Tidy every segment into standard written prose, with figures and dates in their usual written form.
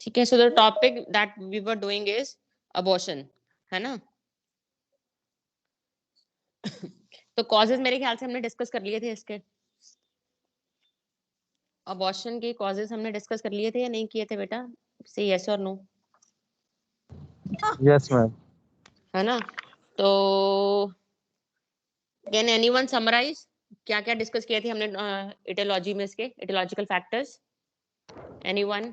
ठीक है, so the topic that we were doing is abortion, है ना। तो कॉजेज मेरे ख्याल से हमने डिस्कस कर लिए थे इसके, अबॉर्शन के कॉजेज हमने डिस्कस कर लिए थे या नहीं किए थे बेटा, से यस और नो, यस मैम। है ना। तो कैन एनीवन समराइज क्या क्या डिस्कस किए थे हमने इटियोलॉजी में, इसके aetiological factors, anyone.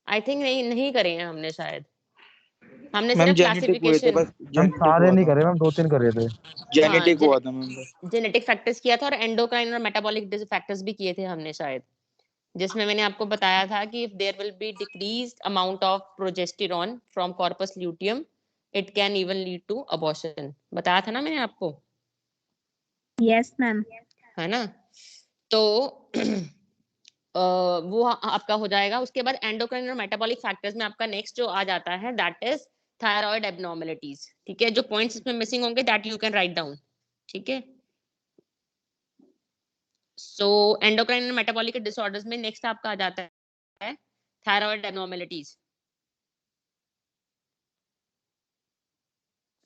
I think नहीं करे हैं हमने शायद, हमने मैम सिर्फ जेनेटिक हुए थे, क्लासिफिकेशन, बस हम जेनेटिक सारे हुआ नहीं था, करे मैम, 2-3 करे थे। हाँ जेनेटिक हुआ था मैम बस। जेनेटिक फैक्टर्स किया था, और एंडोक्राइन और मेटाबॉलिक फैक्टर्स भी किए थे हमने शायद, जिसमें मैंने आपको बताया था कि if there will be decreased amount of progesterone from corpus luteum it can even lead to abortion, बताया था ना मैंने आपको। Yes ma'am. है ना। तो वो आपका हो जाएगा। उसके बाद एंडोक्राइन और मेटाबॉलिक फैक्टर्स में आपका नेक्स्ट जो आ जाता है दैट इज थायराइड एब्नॉर्मलिटीज। ठीक है, जो पॉइंट्स इसमें मिसिंग होंगे that you can write down. ठीक है, सो एंडोक्राइन और मेटाबॉलिक डिसऑर्डर्स में नेक्स्ट आपका आ जाता है थायराइड एब्नॉर्मलिटीज।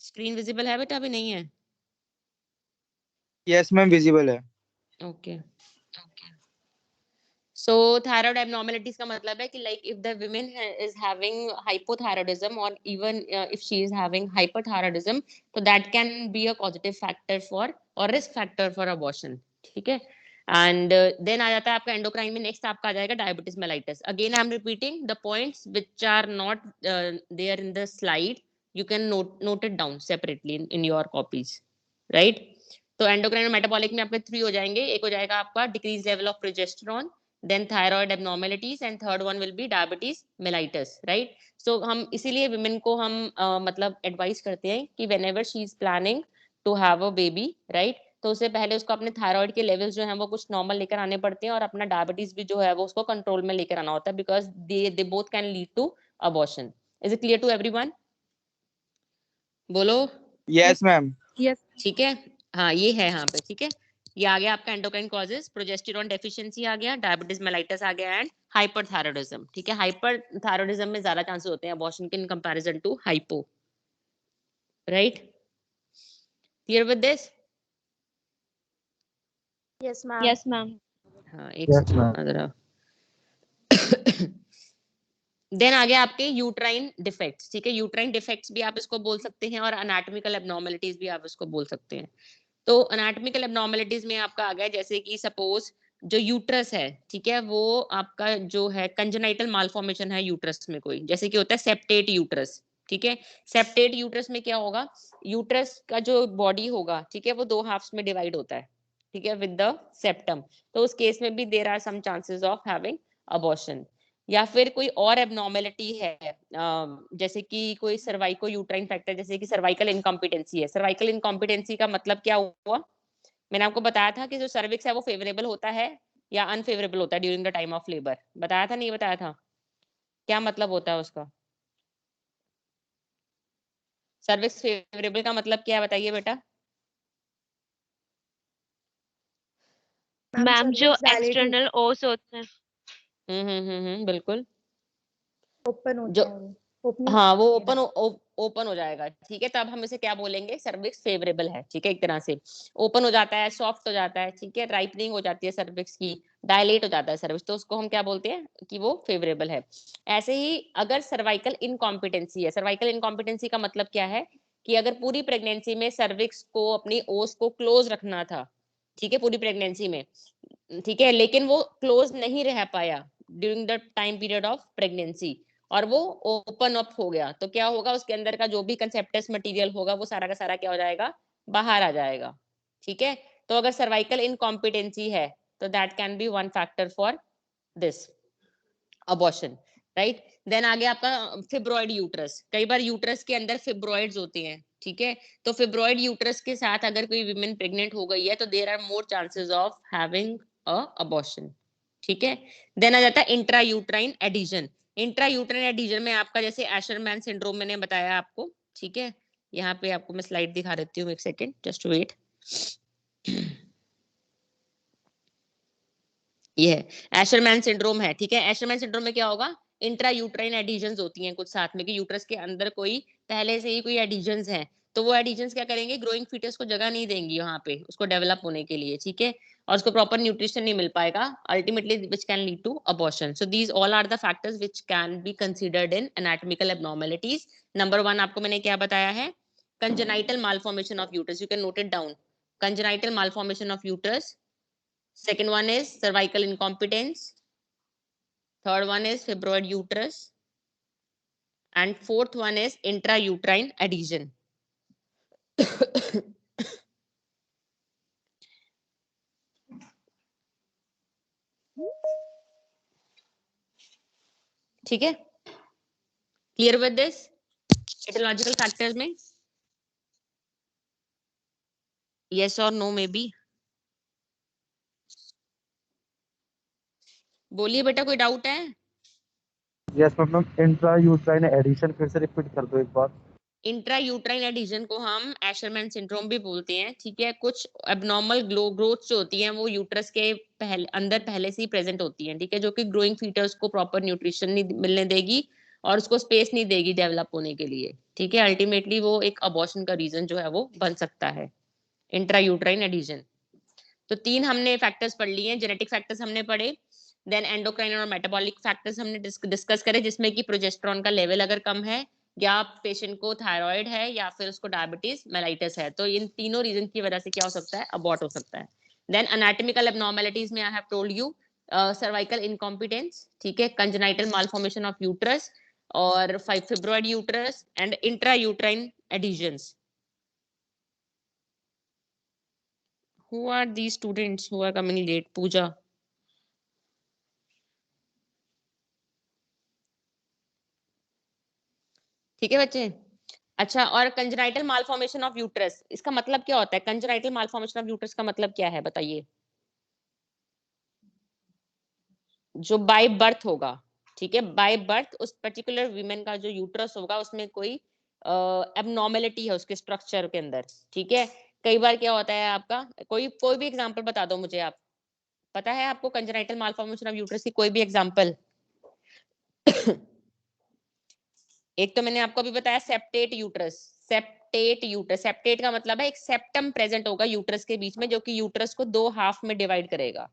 स्क्रीन विजिबल है बेटा, अभी नहीं है? यस मैम विजिबल है। ओके सो थायराइड एब्नॉर्मलिटीज का मतलब है कि like if the women is having hypothyroidism और even if she is having hyperthyroidism, तो that can be a positive factor for और रिस्क फैक्टर फॉर अबॉर्शन। ठीक है, एंड देन आ जाता है आपका एंडोक्राइन में नेक्स्ट आपका आ जाएगा diabetes mellitus. Again I am repeating the points which are not there in the slide, you can note it down separately in your copies, right? तो एंडोक्राइन और मेटाबॉलिक में आपके 3 हो जाएंगे, एक हो जाएगा आपका decrease level of progesterone, then thyroid abnormalities and third one will be diabetes mellitus, right? So हम इसीलिए women को हम मतलब एडवाइस करते हैं कि whenever she is planning to have a baby, right? तो उससे पहले उसको अपने थायराइड के लेवल्स जो हैं वो कुछ नॉर्मल लेकर आने पड़ते हैं, और अपना डायबिटीज भी जो है वो उसको कंट्रोल में लेकर आना होता है, because they both can lead to abortion. Is it clear to everyone? बोलो यस मैम। यस। ठीक है, हाँ ये है यहाँ पे। ठीक है, ये आ गया आपका एंडोक्राइन कॉजेस, प्रोजेस्टेरॉन डेफिशिएंसी आ गया, डायबिटीज मेलाइटस आ गया, एंड हाइपरथायराइडिज्म। ठीक है, हाइपरथायराइडिज्म में ज्यादा चांसेस होते हैं अबॉर्शन के in comparison to hypo, right? Clear with this? Yes ma'am. Yes ma'am. हाँ एक यस सेकंड मैम। जरा। देन आ गया आपके यूट्राइन डिफेक्ट्स। ठीक है, यूट्राइन डिफेक्ट्स भी आप इसको बोल सकते हैं, और अनाटॉमिकल एब्नॉर्मलिटीज भी आप इसको बोल सकते हैं। तो अनाटॉमिकल एब्नॉर्मलिटीज में आपका आ गया जैसे कि सपोज जो यूट्रस है, ठीक है, वो आपका जो है कंजेनाइटल मालफॉर्मेशन है यूट्रस में कोई, जैसे कि होता है सेप्टेट यूट्रस। ठीक है, सेप्टेट यूट्रस में क्या होगा, यूट्रस का जो बॉडी होगा, ठीक है, वो 2 हाफ्स में डिवाइड होता है, ठीक है, विद द सेप्टम। तो उस केस में भी there are some chances of having abortion. या फिर कोई और एब्नॉर्मेलिटी है, जैसे कि कोई सर्वाइको यूट्राइन फैक्टर, जैसे कि सर्वाइकल इनकॉम्पिटेंसी है। सर्वाइकल इनकॉम्पिटेंसी का मतलब क्या हुआ, मैंने आपको बताया था कि जो सर्विक्स है वो फेवरेबल होता है या अनफेवरेबल होता है during the time of labour, बताया था नहीं बताया था? क्या मतलब होता है उसका? सर्विक्स फेवरेबल का मतलब क्या है बताइए बेटा? मैम जो एक्सटर्नल ओस होते हैं बिल्कुल, ओपन जो होता है वो, ओपनिंग हाँ वो ओपन हो जाएगा। ठीक है, तब हम इसे क्या बोलेंगे, सर्विक्स फेवरेबल है। ठीक है, एक तरह से ओपन हो जाता है, सॉफ्ट हो जाता है, ठीक है, राइपनिंग हो जाती है सर्विक्स की, डायलेट हो जाता है सर्विक्स, तो उसको हम क्या बोलते हैं कि वो फेवरेबल है। ऐसे ही अगर सर्वाइकल इनकॉम्पिटेंसी है, सर्वाइकल इनकॉम्पिटेंसी का मतलब क्या है कि अगर पूरी प्रेगनेंसी में सर्विक्स को अपनी ओस को क्लोज रखना था, ठीक है, पूरी प्रेगनेंसी में, ठीक है, लेकिन वो क्लोज नहीं रह पाया during the time period of pregnancy, और वो ओपन अप हो गया, तो क्या होगा, उसके अंदर का जो भी कंसेप्टस मटेरियल होगा वो सारा का सारा क्या हो जाएगा, बाहर आ जाएगा। ठीक है, तो अगर सर्वाइकल इनकॉम्पिटेंसी है तो that can be one factor for this abortion, right? Then आगे आपका फिब्रॉइड यूट्रस। कई बार यूट्रस के अंदर फिब्रॉइड्स होते हैं, ठीक है, तो फिब्रॉइड यूट्रस के साथ अगर कोई विमेन प्रेग्नेंट हो गई है तो there are more chances of having a abortion. ठीक है, देन आ जाता है intra uterine adhesion. Intra uterine adhesion में आपका जैसे एशरमैन सिंड्रोम मैंने बताया आपको, ठीक है, यहाँ पे आपको मैं स्लाइड दिखा देती हूँ, एक सेकेंड जस्ट वेट। ये है एशरमैन सिंड्रोम है। ठीक है, एशरमैन सिंड्रोम में क्या होगा, इंट्रा यूट्राइन एडिशंस होती हैं कुछ साथ में कि यूट्रस के अंदर कोई पहले से ही कोई एडिशंस हैं, तो वो एडिशंस क्या करेंगे, ग्रोइंग फीटस को जगह नहीं देंगी वहां पे उसको डेवलप होने के लिए, ठीक है, और उसको प्रॉपर न्यूट्रिशन नहीं मिल पाएगा, ultimately which can lead to abortion. So these all are the factors which can be considered in anatomical abnormalities. Number 1 आपको मैंने क्या बताया है, congenital malformation of uterus. You can note it down. Congenital malformation of uterus. Second one is cervical incompetence. Third one is fibroid uterus. And fourth one is intrauterine adhesion. ठीक है, clear with this etiological factors में, yes और no में बी, बोलिए बेटा कोई doubt है? Yes ma'am. Intra uterine adhesion फिर से रिपीट कर दो एक बार. इंट्रा यूट्राइन एडिशन को हम एशरमैन सिंड्रोम भी बोलते हैं, ठीक है, कुछ एबनॉर्मल ग्रोथ जो होती हैं वो यूट्रस के अंदर पहले से ही प्रेजेंट होती हैं, ठीक है, जो कि ग्रोइंग फीटस को प्रॉपर न्यूट्रिशन नहीं मिलने देगी और उसको स्पेस नहीं देगी डेवलप होने के लिए, ठीक है, अल्टीमेटली वो एक अबॉर्शन का रीजन जो है वो बन सकता है, इंट्रा यूट्राइन एडिशन. तो 3 हमने फैक्टर्स पढ़ लिए हैं, जेनेटिक फैक्टर्स हमने पढ़े, देन एंडोक्राइन और मेटाबॉलिक फैक्टर्स हमने डिस्कस करे, जिसमें कि प्रोजेस्टेरॉन का लेवल अगर कम है या पेशेंट को थायराइड है या फिर उसको डायबिटीज मेलाइटिस है, तो इन तीनों रीजन की वजह से क्या हो सकता है, अबॉर्ट हो सकता है. देन एनाटॉमिकल एब्नॉर्मलिटीज में I have told you cervical incompetence, ठीक है, कंजेनाइटल मालफॉर्मेशन ऑफ यूट्रस और fibroid uterus and intra uterine adhesions. Who are these students who are coming late? Pooja. ठीक है बच्चे. अच्छा, और कंजेनाइटल मालफॉर्मेशन ऑफ यूट्रस, इसका मतलब क्या होता है, कंजेनाइटल मालफॉर्मेशन ऑफ यूट्रस का मतलब क्या है बताइए? जो बाय बर्थ होगा, ठीक है, बाय बर्थ उस पर्टिकुलर वीमेन का जो यूट्रस होगा उसमें कोई एबनॉर्मेलिटी है उसके स्ट्रक्चर के अंदर, ठीक है. कई बार क्या होता है आपका, कोई भी एग्जांपल बता दो मुझे, आप पता है आपको कंजेनाइटल मालफॉर्मेशन ऑफ यूट्रस की कोई भी एग्जांपल? एक तो मैंने आपको अभी बताया septate uterus. Septate uterus, septate का मतलब है एक सेप्टम प्रेजेंट होगा यूट्रस के बीच में जो कि यूट्रस को 2 हाफ में डिवाइड करेगा,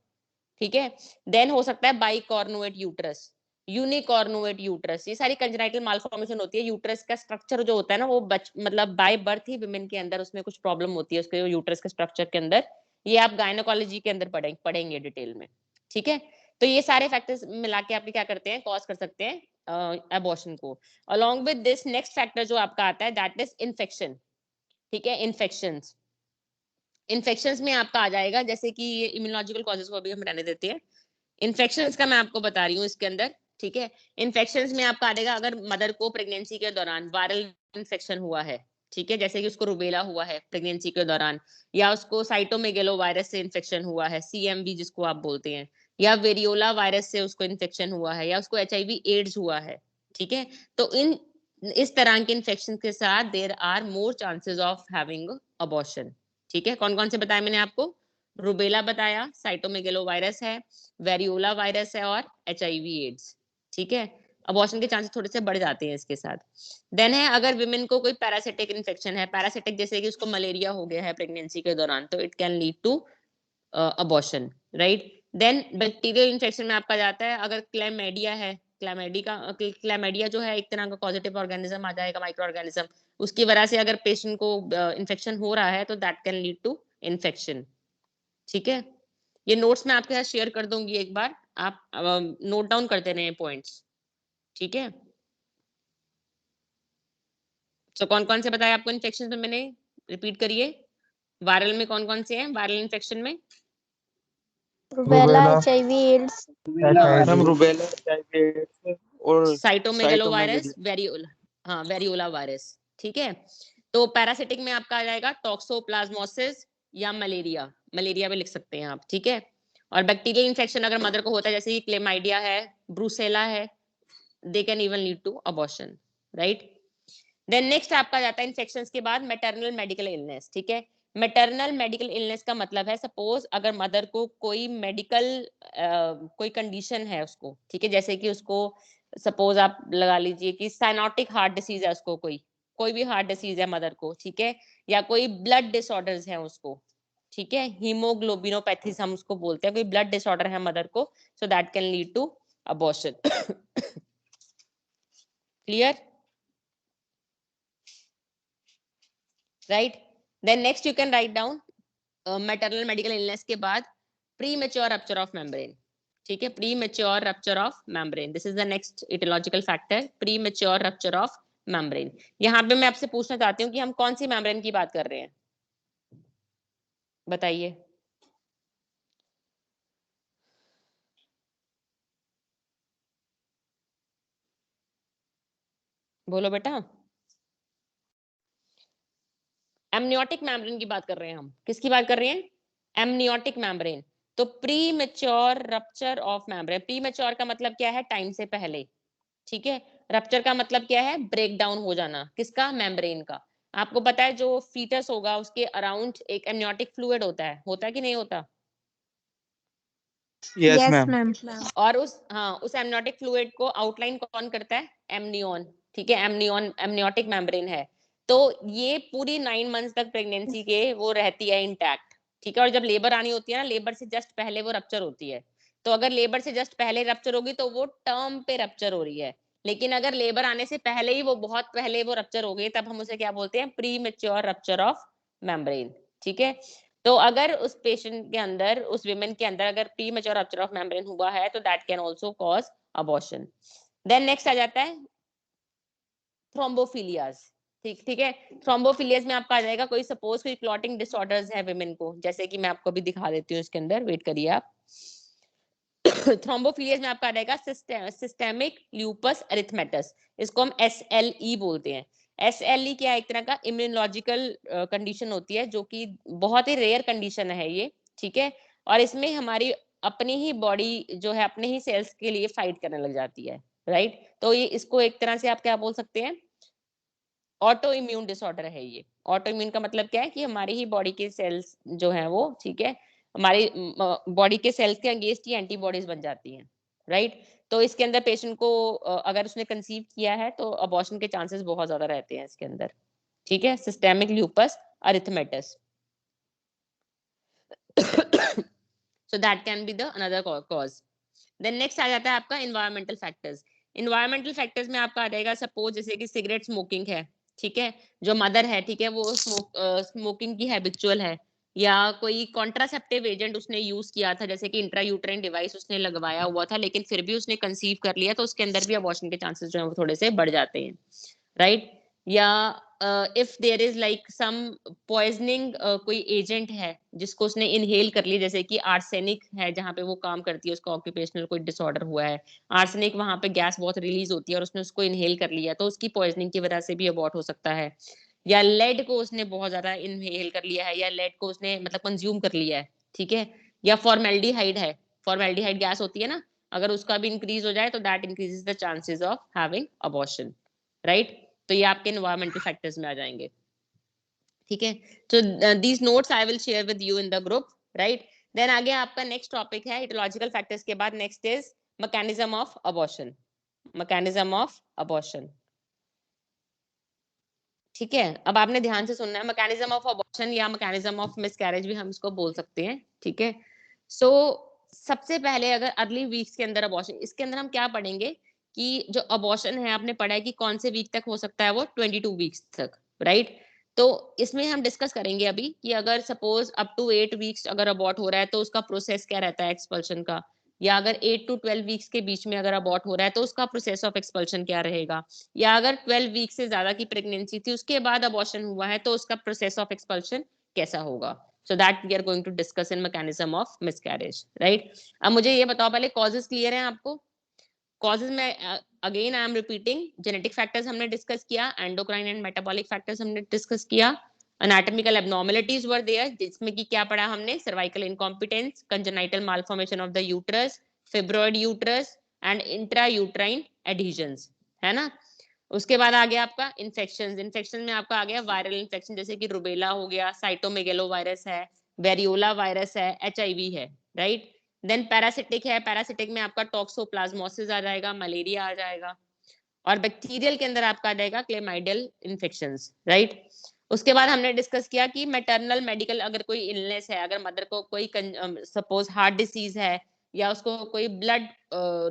ठीक है. देन हो सकता है बाइकॉर्नुएट यूट्रस, यूनिकॉर्नुएट यूट्रस, ये सारी कंजेनाइटल मालफॉर्मेशन होती है. यूट्रस का स्ट्रक्चर जो होता है ना वो मतलब बाय बर्थ ही विमेन के अंदर उसमें कुछ प्रॉब्लम होती है उसके यूट्रस के स्ट्रक्चर के अंदर, ये आप गायनोकोलॉजी के अंदर पढ़ेंगे डिटेल में, ठीक है. तो ये सारे फैक्टर्स मिला के आपके क्या करते हैं, कॉज कर सकते हैं अबॉर्शन को. Along with this next factor जो आपका आता है दैट इज इन्फेक्शन, ठीक है. इन्फेक्शंस में आपका आ जाएगा, जैसे कि ये इम्यूनोलॉजिकल कॉजेस को अभी हम रहने देते हैं, इन्फेक्शंस का मैं आपको बता रही हूँ इसके अंदर, ठीक है. इन्फेक्शंस में आपका आ जाएगा अगर मदर को प्रेगनेंसी के दौरान वायरल इन्फेक्शन हुआ है, ठीक है, जैसे कि उसको रुबेला हुआ है प्रेगनेंसी के दौरान, या उसको साइटोमेगेलो वायरस से इन्फेक्शन हुआ है, CMV जिसको आप बोलते हैं, या वेरियोला वायरस से उसको इन्फेक्शन हुआ है, या उसको HIV एड्स हुआ है, ठीक है. तो इस तरह के इन्फेक्शन के साथ there are more chances of having abortion, ठीक है. कौन कौन से बताए मैंने आपको? रुबेला बताया, साइटोमेगेलो वायरस है, वेरियोला वायरस है और HIV एड्स, ठीक है. अबॉर्शन के चांसेस थोड़े से बढ़ जाते हैं इसके साथ. देन है अगर विमेन को कोई पैरासिटिक इन्फेक्शन है, पैरासिटिक जैसे कि उसको मलेरिया हो गया है प्रेगनेंसी के दौरान, तो it can lead to abortion, right. Then bacterial infection में आपका जाता है अगर क्लैमिडिया है, क्लैमिडिया जो है एक तरह का पॉजिटिव ऑर्गेनिज्म आ जाएगा, माइक्रो ऑर्गेनिज्म, उसकी वजह से अगर पेशेंट को इन्फेक्शन हो रहा है तो that can lead to infection, ठीक है. ये नोट्स मैं आपके साथ शेयर कर दूंगी एक बार, आप नोट डाउन करते रहे पॉइंट्स, ठीक है. तो कौन कौन से बताए आपको इन्फेक्शन में, मैंने रिपीट करिए. वायरल में कौन कौन से हैं वायरल इन्फेक्शन में? Rubella, HIV AIDS, ma'am rubella, HIV और साइटोमेगेलो वायरस, साइटोमेगालो. हाँ वेरियोला वायरस, ठीक है. तो पैरासिटिक में आपका आ जाएगा टॉक्सोप्लाज्मोसिस या मलेरिया, मलेरिया भी लिख सकते हैं आप, ठीक है. और बैक्टीरियल इन्फेक्शन अगर मदर को होता है जैसे कि क्लेमाइडिया है, ब्रूसेला है, they can even lead to abortion, right. Then next आपका जाता है इन्फेक्शंस के बाद मैटरनल मेडिकल इलनेस, ठीक है. मैटरनल मेडिकल इलनेस का मतलब है सपोज अगर मदर को कोई मेडिकल कोई कंडीशन है उसको, ठीक है, जैसे कि उसको सपोज आप लगा लीजिए कि साइनोटिक हार्ट डिसीज है उसको, कोई भी हार्ट डिसीज है मदर को, ठीक है, या कोई ब्लड डिसऑर्डर्स है उसको, ठीक है, हीमोग्लोबिनोपैथीज हम उसको बोलते हैं, कोई ब्लड डिसऑर्डर है मदर को, so that can lead to abortion. Clear, right? Then next you can write down maternal medical illness के बाद premature rupture of membrane, ठीक है, premature rupture of membrane, this is the next etiological factor, premature rupture of membrane. यहाँ पे मैं आपसे पूछना चाहती हूँ कि हम कौन सी मेम्ब्रेन की बात कर रहे हैं, बताइए। बोलो बेटा। एमनियोटिक मेम्ब्रेन की बात कर रहे हैं हम, किसकी बात कर रहे हैं? Amniotic membrane. तो premature rupture of membrane, premature का मतलब क्या है? टाइम से पहले, ठीक है। रप्चर का मतलब क्या है? ब्रेक डाउन हो जाना, किसका? मेम्ब्रेन का। आपको पता है जो फीटस होगा उसके अराउंड एक एमनियोटिक फ्लूइड होता है कि नहीं होता? Yes Yes, ma'am. ma'am. और उस एमनियोटिक फ्लूइड को आउटलाइन कौन करता है? एमनियन, ठीक है, एमनियन एमनियोटिक मेम्ब्रेन है। तो ये पूरी 9 मंथ्स तक प्रेगनेंसी के वो रहती है इंटैक्ट, ठीक है। और जब लेबर आनी होती है ना, लेबर से जस्ट पहले वो रप्चर होती है। तो अगर लेबर से जस्ट पहले रप्चर होगी तो वो टर्म पे रप्चर हो रही है, लेकिन अगर लेबर आने से पहले ही वो बहुत पहले वो रप्चर हो गई, तब हम उसे क्या बोलते हैं? Pre mature rupture of membrane, ठीक है। तो अगर उस पेशेंट के अंदर, उस विमेन के अंदर अगर premature rupture of membrane हुआ है तो that can also cause abortion. Then next आ जाता है थ्रोम्बोफिलियाज, ठीक है। थ्रोम्बोफिलियाज में आपका आ जाएगा कोई सपोज कोई क्लॉटिंग डिसऑर्डर्स है विमेन को, जैसे कि मैं आपको भी दिखा देती हूँ इसके अंदर, वेट करिए आप। थ्रोम्बोफिलियाज में आपका आ जाएगा सिस्टेमिक ल्यूपस एरिथमेटस, इसको हम SLE बोलते हैं। SLE क्या है? एक तरह का इम्यूनोलॉजिकल कंडीशन होती है, जो कि बहुत ही रेयर कंडीशन है ये, ठीक है। और इसमें हमारी अपनी ही बॉडी जो है अपने ही सेल्स के लिए फाइट करने लग जाती है, राइट? तो ये इसको एक तरह से आप क्या बोल सकते हैं? ऑटो इम्यून डिसऑर्डर है ये। ऑटो इम्यून का मतलब क्या है? कि हमारी ही बॉडी के सेल्स जो है वो, ठीक है, हमारी बॉडी के सेल्स के अगेंस्ट ही एंटीबॉडीज बन जाती हैं, राइट? तो इसके अंदर पेशेंट को अगर उसने कंसीव किया है तो अबॉर्शन के चांसेस बहुत ज्यादा रहते हैं इसके अंदर, ठीक है। Systemic lupus erythematosus, so that can be the another cause. Then next आ जाता है आपका environmental factors. Environmental factors में आपका आ जाएगा सपोज जैसे कि सिगरेट स्मोकिंग है, ठीक है, जो मदर है, ठीक है, वो स्मोकिंग की हैबिचुअल है, या कोई कॉन्ट्रासेप्टिव एजेंट उसने यूज किया था, जैसे कि इंट्रायूट्राइन डिवाइस उसने लगवाया हुआ था लेकिन फिर भी उसने कंसीव कर लिया, तो उसके अंदर भी अबॉर्शन के चांसेस जो है वो थोड़े से बढ़ जाते हैं, राइट? या if there is like some poisoning, कोई एजेंट है जिसको उसने इनहेल कर लिया, जैसे कि आर्सेनिक है, जहाँ पे वो काम करती है, उसका ऑक्यूपेशनल कोई डिसऑर्डर हुआ है, आर्सेनिक वहां पे गैस बहुत रिलीज होती है और उसने उसको इनहेल कर लिया, तो उसकी पॉइजनिंग की वजह से भी अबॉर्ट हो सकता है। या लेड को उसने बहुत ज्यादा इनहेल कर लिया है, या लेड को उसने मतलब कंज्यूम कर लिया है, ठीक है। या फॉर्मेल्डिहाइड है, फॉर्मेल्डिहाइड गैस होती है ना, अगर उसका भी इंक्रीज हो जाए तो that increases the chances of having abortion, right? तो ये आपके एनवायरमेंटल फैक्टर्स में आ जाएंगे, ठीक है। तो these notes I will share with you in the group, right? Then आगे आपका नेक्स्ट टॉपिक है इटियोलॉजिकल फैक्टर्स के बाद next is mechanism of abortion, mechanism of abortion, ठीक है। अब आपने ध्यान से सुनना है, मैकेनिज्म ऑफ अबॉर्शन या मैकेनिज्म ऑफ मिसकैरेज भी हम इसको बोल सकते हैं, ठीक है। सो सबसे पहले अगर अर्ली वीक्स के अंदर अबॉर्शन, इसके अंदर हम क्या पढ़ेंगे कि जो अबॉर्शन है आपने पढ़ा है कि कौन से वीक तक हो सकता है, वो 22 वीक्स तक, राइट? तो इसमें हम डिस्कस करेंगे अभी कि अगर सपोज अप टू 8 वीक्स अगर अबॉर्ट हो रहा है तो उसका प्रोसेस क्या रहता है एक्सपल्शन का, या अगर 8 to 12 वीक्स के बीच में अगर अबॉर्ट हो रहा है तो उसका प्रोसेस ऑफ एक्सपल्शन क्या रहेगा, या अगर 12 वीक से ज्यादा की प्रेगनेंसी थी उसके बाद अबॉर्शन हुआ है तो उसका प्रोसेस ऑफ एक्सपल्शन कैसा होगा। So that we are going to discuss in mechanism of miscarriage, right? अब मुझे ये बताओ पहले, कॉजेस क्लियर हैं आपको? कॉजेस में again I am repeating, genetic factors हमने डिस्कस किया, एंडोक्राइन एंड मेटाबॉलिक फैक्टर्स हमने डिस्कस किया, एनाटॉमिकल एब्नॉर्मलिटीज वर देयर, जिसमें कि क्या पढ़ा हमने? Cervical incompetence, congenital malformation of the uterus, fibroid uterus and intrauterine adhesions, है ना? उसके बाद आ गया आपका इन्फेक्शन, इन्फेक्शन में आपका आ गया वायरल इन्फेक्शन, जैसे कि रुबेला हो गया, साइटोमेगेलो वायरस है, वेरियोला वायरस है, HIV है, राइट? देन पैरासिटिक है, पैरासिटिक में आपका टॉक्सोप्लाज्मोसिस आ जाएगा, मलेरिया आ जाएगा, और बैक्टीरियल के अंदर आपका आ जाएगा क्लेमाइडियल इन्फेक्शंस, राइट। उसके बाद हमने डिस्कस किया कि मैटरनल मेडिकल अगर कोई इलनेस है, अगर मदर को कोई सपोज हार्ट डिसीज है या उसको कोई ब्लड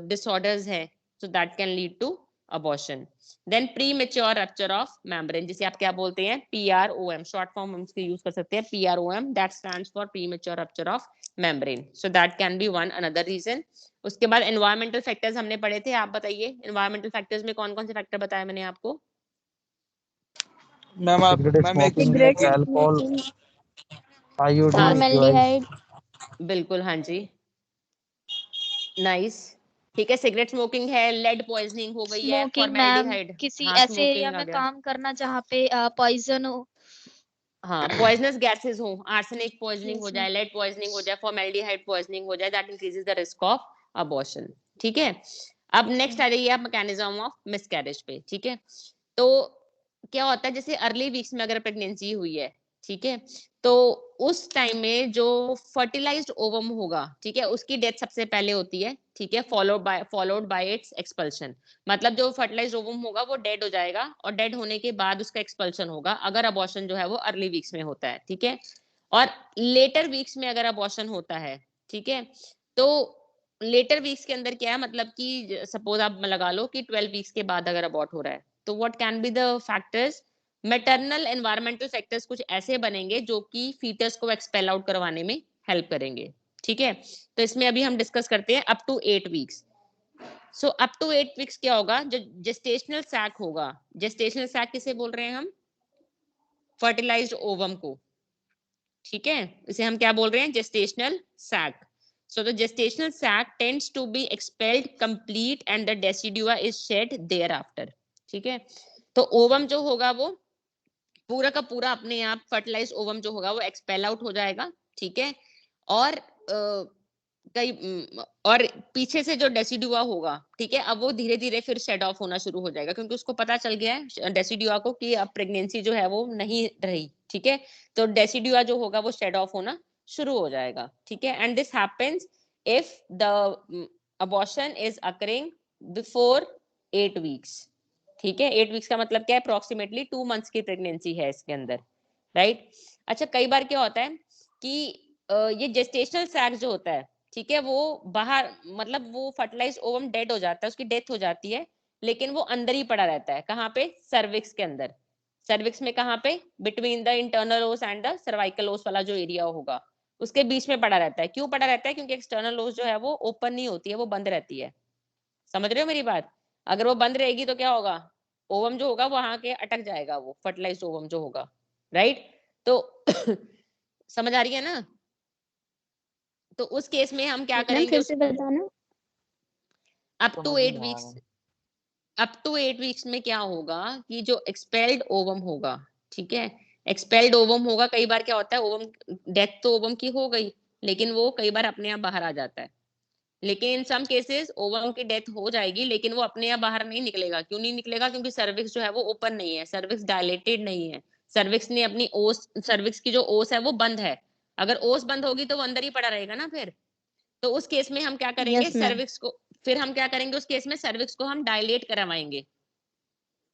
डिसऑर्डर्स है, so that can lead to abortion. Then premature rupture of membrane, जिसे आप क्या बोलते हैं, PROM, शॉर्ट फॉर्म हम इसके यूज कर सकते हैं, PROM, that stands for premature rupture of membrane, so that can be one another reason. उसके बाद एनवायरमेंटल फैक्टर्स हमने पढ़े थे, आप बताइए एनवायरमेंटल फैक्टर्स में कौन कौन से फैक्टर बताए मैंने आपको? Ma'am Cigarette alcohol, smoking, iodine, हाँ formaldehyde, बिल्कुल, हाँ जी, नाइस, ठीक है। सिगरेट स्मोकिंग है, लेड पॉइजनिंग हो गई है, स्मोकिंग मैम, फॉर्मेल्डिहाइड, किसी हाँ ऐसे एरिया स्मोकिंग आ में गया, काम करना जहाँ पे पॉइजन हो। हाँ पॉइजनस गैसेस हो, आर्सेनिक पॉइजनिंग हो यस जाए, लेड पॉइजनिंग हो जाए, फॉर्मेल्डिहाइड पॉइजनिंग हो जाए, that increases the risk of abortion, ठीक है। अब नेक्स्ट आ जाइए आप मैकेनिज्म ऑफ मिसकैरेज पे, ठीक है। तो क्या होता है, जैसे अर्ली वीक्स में अगर प्रेगनेंसी हुई है, ठीक है, तो उस टाइम में जो फर्टिलाइज्ड ओवम होगा, ठीक है, उसकी डेथ सबसे पहले होती है, ठीक है, फॉलोड बाय इट्स एक्सपल्शन। मतलब जो फर्टिलाइज्ड ओवम होगा वो डेड हो जाएगा, और डेड होने के बाद उसका एक्सपल्शन होगा अगर अबॉर्शन जो है वो अर्ली वीक्स में होता है, ठीक है। और लेटर वीक्स में अगर अबॉर्शन होता है, ठीक है, तो लेटर वीक्स के अंदर क्या है, मतलब कि सपोज आप लगा लो कि 12 वीक्स के बाद अगर अबॉर्ट हो रहा है, तो what can be the factors, maternal environmental factors कुछ ऐसे बनेंगे जो कि फीटस को एक्सपेल आउट करवाने में हेल्प करेंगे, ठीक है। तो इसमें अभी हम डिस्कस करते हैं up to 8 weeks. So up to 8 weeks क्या होगा, जो जेस्टेशनल सैक होगा, जेस्टेशनल सैक किसे बोल रहे हैं हम, फर्टिलाइज्ड ओवम को, ठीक है, इसे हम क्या बोल रहे हैं, gestational sac. So the gestational sac tends to be expelled complete and the decidua is shed thereafter, ठीक है। तो ओवम जो होगा वो पूरा का पूरा अपने आप, फर्टिलाइज ओवम जो होगा वो एक्सपेल आउट हो जाएगा, ठीक है। और और पीछे से जो डेसिडुआ होगा, ठीक है, अब वो धीरे धीरे फिर शेड ऑफ होना शुरू हो जाएगा, क्योंकि उसको पता चल गया है डेसिडुआ को कि अब प्रेगनेंसी जो है वो नहीं रही, ठीक है। तो डेसिडुआ जो होगा वो शेड ऑफ होना शुरू हो जाएगा, ठीक है। And this happens if the abortion is occurring before 8 weeks, ठीक है। 8 वीक्स का मतलब क्या है, अप्रोक्सीमेटली 2 मंथ्स की प्रेगनेंसी है इसके अंदर, राइट। अच्छा, कई बार क्या होता है कि ये जेस्टेशनल सैक जो होता है, ठीक है, वो बाहर, मतलब वो फर्टिलाइज ओवम डेड हो जाता है, उसकी डेथ हो जाती है, लेकिन वो अंदर ही पड़ा रहता है, कहाँ पे, सर्विक्स के अंदर। सर्विक्स में कहाँ पे, बिटवीन द इंटरनल ओस एंड द सर्वाइकल ओस वाला जो एरिया होगा, उसके बीच में पड़ा रहता है। क्यों पड़ा रहता है, क्योंकि एक्सटर्नल ओस जो है वो ओपन नहीं होती है, वो बंद रहती है। समझ रहे हो मेरी बात? अगर वो बंद रहेगी तो क्या होगा, ओवम जो होगा वहां के अटक जाएगा, वो फर्टिलाइज्ड ओवम जो होगा, राइट। तो समझ आ रही है ना? तो उस केस में हम क्या मैम करेंगे, फिर उस से बताना। Up to 8 weeks, up to 8 weeks में क्या होगा कि जो एक्सपेल्ड ओवम होगा, ठीक है, एक्सपेल्ड ओवम होगा, कई बार क्या होता है, ओवम डेथ तो ओवम की हो गई, लेकिन वो कई बार अपने आप बाहर आ जाता है। लेकिन इन सम केसेस ओवम की डेथ हो जाएगी, लेकिन वो अपने आप बाहर नहीं निकलेगा। क्यों नहीं निकलेगा, क्योंकि सर्विक्स जो है वो ओपन नहीं है, सर्विक्स डायलेटेड नहीं है, सर्विक्स ने अपनी ओस, सर्विक्स की जो ओस है वो बंद है। अगर ओस बंद होगी तो वो अंदर ही पड़ा रहेगा ना फिर। तो उस केस में हम क्या करेंगे, यस मैम। सर्विक्स को, फिर हम क्या करेंगे उस केस में, सर्विक्स को हम डायलेट करवाएंगे,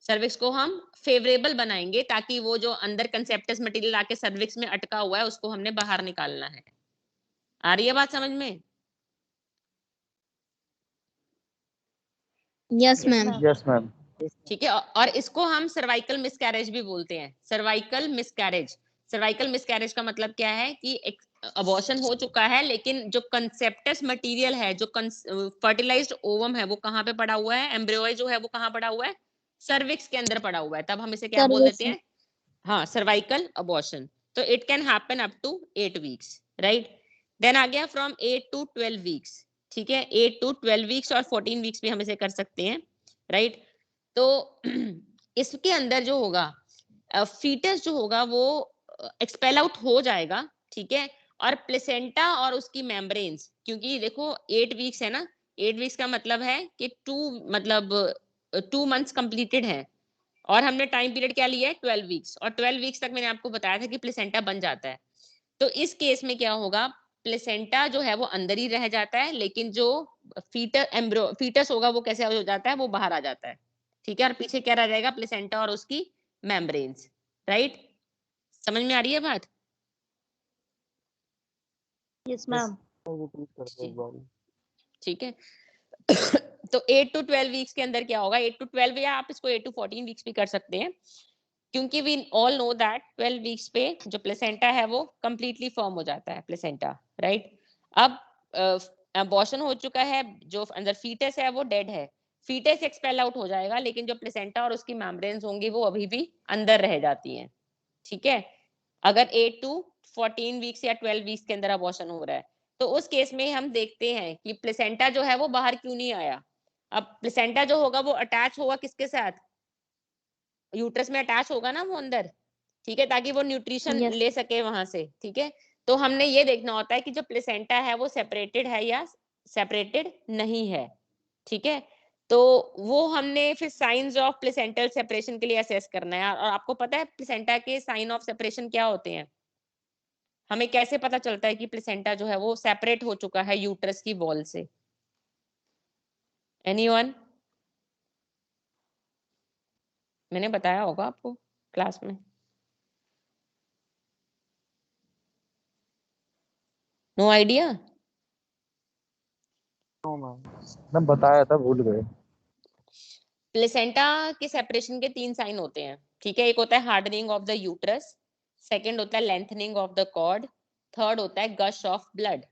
सर्विक्स को हम फेवरेबल बनाएंगे, ताकि वो जो अंदर कंसेप्टस मटेरियल आके सर्विक्स में अटका हुआ है उसको हमने बाहर निकालना है। आ रही है बात समझ में? Yes yes ma'am. Ma'am. Yes ma'am. ठीक है। और इसको हम सर्वाइकल मिसकैरेज भी बोलते हैं, सर्वाइकल मिसकैरेज। सर्वाइकल मिसकैरेज का मतलब क्या है कि एक अबॉर्शन हो चुका है, लेकिन जो कंसेप्टस मटेरियल है, जो फर्टिलाइज्ड ओवम है, वो कहाँ पे पड़ा हुआ है, एम्ब्रियोय जो है वो कहाँ पड़ा हुआ है, सर्विक्स के अंदर पड़ा हुआ है, तब हम इसे क्या बोल सर्विस देते हैं, हाँ, सर्वाइकल अबॉर्शन। तो it can happen up to 8 weeks, right. Then आ गया फ्रॉम 8 to 12 वीक्स, ठीक है, 8 to 12 वीक्स और 14 वीक्स भी हम इसे कर सकते हैं, राइट। तो इसके अंदर जो होगा, फीटस जो होगा वो एक्सपेल आउट हो जाएगा, ठीक है। और प्लेसेंटा और उसकी मेम्ब्रेन्स, क्योंकि देखो 8 वीक्स है ना, 8 वीक्स का मतलब है कि 2 मंथ्स कंप्लीटेड है, और हमने टाइम पीरियड क्या लिया है, 12 वीक्स, और 12 वीक्स तक मैंने आपको बताया था कि प्लेसेंटा बन जाता है। तो इस केस में क्या होगा, प्लेसेंटा जो है वो अंदर ही रह जाता है, लेकिन जो फीटस होगा वो कैसे हो जाता है, वो बाहर आ जाता है, ठीक है। और पीछे क्या रह जाएगा, प्लेसेंटा और उसकी मेम्ब्रेन्स, राइट। समझ में आ रही है बात? Yes, ma'am. रिपीट कर दो एक बार। ठीक है। तो 8 to 12 वीक्स के अंदर क्या होगा, 8 to 12 या आप इसको 8 to 14 वीक्स भी कर सकते हैं, क्योंकि we all know that 12 weeks पे जो प्लेसेंटा है वो कंप्लीटली फॉर्म हो जाता है प्लेसेंटा, राइट। अब अबॉर्शन हो चुका है, जो अंदर फीटस है वो डेड है, फीटस एक्सपेल आउट हो जाएगा, लेकिन जो प्लेसेंटा और उसकी मेम्ब्रेन्स होंगी वो अभी भी अंदर रह जाती हैं, ठीक है। अगर 8 to 14 वीक्स या 12 वीक्स के अंदर अबॉर्शन हो रहा है, तो उस केस में हम देखते हैं कि प्लेसेंटा जो है वो बाहर क्यों नहीं आया। अब प्लेसेंटा जो होगा वो अटैच होगा किसके साथ, यूट्रस में अटैच होगा ना वो अंदर, ठीक है, ताकि वो न्यूट्रिशन Yes. ले सके वहां से, ठीक है। तो हमने ये देखना होता है कि जो प्लेसेंटा है वो सेपरेटेड है या सेपरेटेड नहीं है, ठीक है। तो वो हमने फिर साइंस ऑफ प्लेसेंटल सेपरेशन के लिए असेस करना है। और आपको पता है प्लेसेंटा के साइन ऑफ सेपरेशन क्या होते हैं, हमें कैसे पता चलता है कि प्लेसेंटा जो है वो सेपरेट हो चुका है यूट्रस की वॉल से? एनीवन? मैंने बताया होगा आपको क्लास में। No idea? मैम बताया था, भूल गए। प्लेसेंटा के सेपरेशन के 3 साइन होते हैं, ठीक है। एक होता है hardening of the uterus, second होता है lengthening of the cord, third होता है गश ऑफ ब्लड,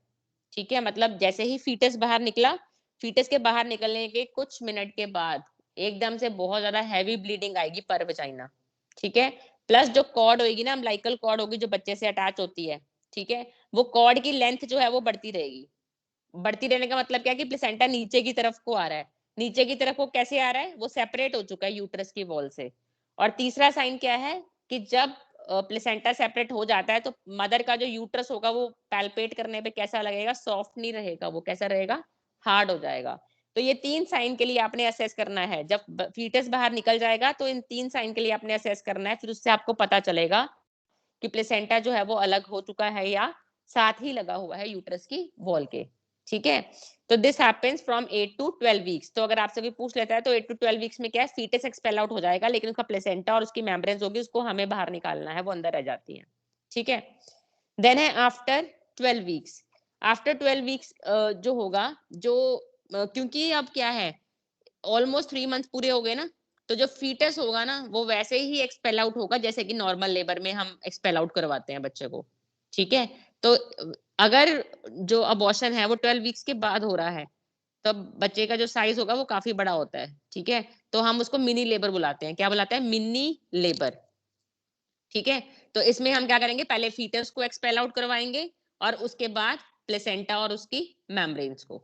ठीक है। मतलब जैसे ही फीटस बाहर निकला, फीटस के बाहर निकलने के कुछ मिनट के बाद एकदम से बहुत ज्यादा हैवी ब्लीडिंग आएगी पर वजाइना, ठीक है। प्लस जो कॉर्ड होगी ना, अम्बिलिकल कॉर्ड होगी जो बच्चे से अटैच होती है, ठीक है, वो कॉर्ड की लेंथ जो है वो बढ़ती रहेगी। बढ़ती रहने का मतलब क्या है कि प्लेसेंटा नीचे की तरफ को आ रहा है। नीचे की तरफ को कैसे आ रहा है, वो सेपरेट हो चुका है यूट्रस की वॉल से। और तीसरा साइन क्या है कि जब प्लेसेंटा सेपरेट हो जाता है तो मदर का जो यूट्रस होगा वो पैल्पेट करने पे कैसा लगेगा, सॉफ्ट नहीं रहेगा, वो कैसा रहेगा, हार्ड हो जाएगा। तो ये 3 साइन के लिए आपने असेस करना है। जब फीटस बाहर निकल जाएगा तो इन 3 साइन के लिए आपने असेस करना है, फिर उससे आपको पता चलेगा कि प्लेसेंटा जो है वो अलग हो चुका है या साथ ही लगा हुआ है यूट्रस की वॉल के, ठीक है। तो this happens from 8 to 12 weeks. तो अगर आपसे भी पूछ लेता है तो 8 to 12 वीक्स में क्या है, फीटस एक्सपेल आउट हो जाएगा, लेकिन उसका प्लेसेंटा और उसकी मेम्ब्रेन्स होगी उसको हमें बाहर निकालना है, वो अंदर रह जाती है, ठीक है। देन है आफ्टर 12 वीक्स। आफ्टर 12 वीक्स जो होगा, जो क्योंकि अब क्या है, ऑलमोस्ट 3 मंथ पूरे हो गए ना, तो जो फीटस होगा ना वो वैसे ही एक्सपेल आउट होगा जैसे कि नॉर्मल लेबर में हम एक्सपेल आउट करवाते हैं बच्चे को, ठीक है। तो अगर जो अबॉर्शन है वो 12 वीक्स के बाद हो रहा है, तब बच्चे का जो साइज होगा वो काफी बड़ा होता है, ठीक है। तो हम उसको मिनी लेबर बुलाते हैं, क्या बुलाते हैं, मिनी लेबर, ठीक है। तो इसमें हम क्या करेंगे, पहले फीटस को एक्सपेल आउट करवाएंगे और उसके बाद प्लेसेंटा और उसकी मेम्ब्रेन्स को।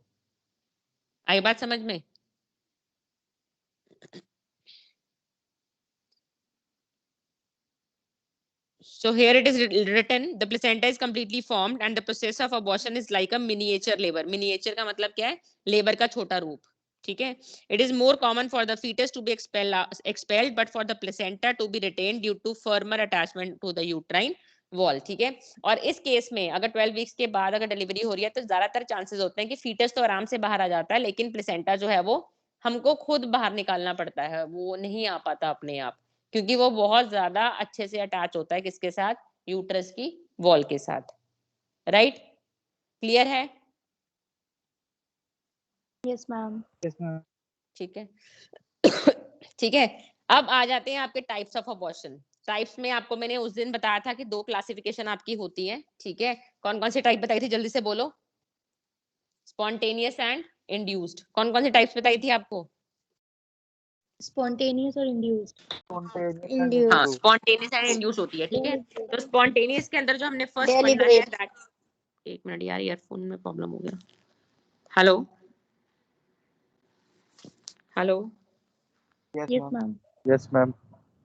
आई बात समझ में? So here it is written, the placenta is completely formed and the process of abortion is like a miniature labor. Miniature का मतलब क्या है, लेबर का छोटा रूप, ठीक है। It is more common for the fetus to be expelled but for the placenta to be retained due to firmer attachment to the uterine wall, ठीक है। और इस केस में अगर 12 वीक्स के बाद अगर डिलीवरी हो रही है तो ज्यादातर चांसेस होते हैं कि फीटस तो आराम से बाहर आ जाता है, लेकिन प्लेसेंटा जो है वो हमको खुद बाहर निकालना पड़ता है, वो नहीं आ पाता अपने आप, क्योंकि वो बहुत ज्यादा अच्छे से अटैच होता है किसके साथ, यूट्रस की वॉल के साथ, राइट। क्लियर है? Yes, ma'am. ठीक है। ठीक है। अब आ जाते हैं आपके टाइप्स ऑफ अबॉर्शन। टाइप्स में आपको मैंने उस दिन बताया था कि 2 क्लासिफिकेशन आपकी होती है, ठीक है। कौन कौन सी टाइप बताई थी, जल्दी से बोलो। Spontaneous and induced. कौन कौन सी टाइप्स बताई थी आपको? Spontaneous or induced? Induced. हाँ, स्पॉन्टेनियस एंड इंड्यूस होती है, ठीक है। तो स्पॉन्टेनियस के अंदर जो हमने फर्स्ट पढ़ना है Deliberate. दैट, एक मिनट यार, ईयरफोन में प्रॉब्लम हो गया। Hello hello, Yes, ma'am. Yes ma'am.